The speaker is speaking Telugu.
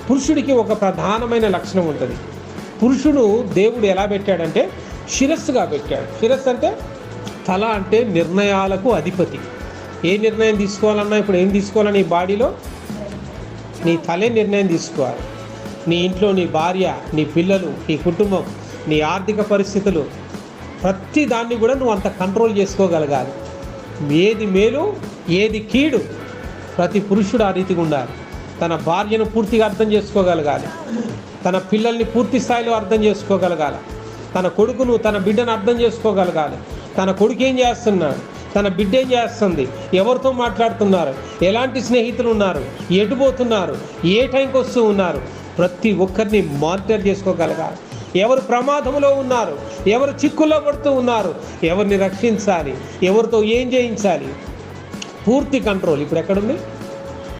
పురుషుడికి ఒక ప్రధానమైన లక్షణం ఉంటుంది. పురుషుడు దేవుడు ఎలా పెట్టాడంటే శిరస్సుగా పెట్టాడు. శిరస్సు అంటే తల, అంటే నిర్ణయాలకు అధిపతి. ఏ నిర్ణయం తీసుకోవాలన్నా, ఇప్పుడు ఏం తీసుకోవాలన్నా నీ బాడీలో నీ తలే నిర్ణయం తీసుకోవాలి. నీ ఇంట్లో నీ భార్య, నీ పిల్లలు, నీ కుటుంబం, నీ ఆర్థిక పరిస్థితులు, ప్రతి దాన్ని కూడా నువ్వు అంత కంట్రోల్ చేసుకోగలగాలి. ఏది మేలు ఏది కీడు ప్రతి పురుషుడు ఆ రీతిగా ఉండాలి. తన భార్యను పూర్తిగా అర్థం చేసుకోగలగాలి, తన పిల్లల్ని పూర్తి స్థాయిలో అర్థం చేసుకోగలగాలి, తన కొడుకును తన బిడ్డను అర్థం చేసుకోగలగాలి. తన కొడుకు ఏం చేస్తున్నాడు, తన బిడ్డ ఏం చేస్తుంది, ఎవరితో మాట్లాడుతున్నారు, ఎలాంటి స్నేహితులు ఉన్నారు, ఎటు పోతున్నారు, ఏ టైంకి వస్తూ ఉన్నారు, ప్రతి ఒక్కరిని మానిటర్ చేసుకోగలగాలి. ఎవరు ప్రమాదంలో ఉన్నారు, ఎవరు చిక్కుల్లో పడుతూ ఉన్నారు, ఎవరిని రక్షించాలి, ఎవరితో ఏం చేయించాలి, పూర్తి కంట్రోల్ ఇప్పుడు ఎక్కడుంది.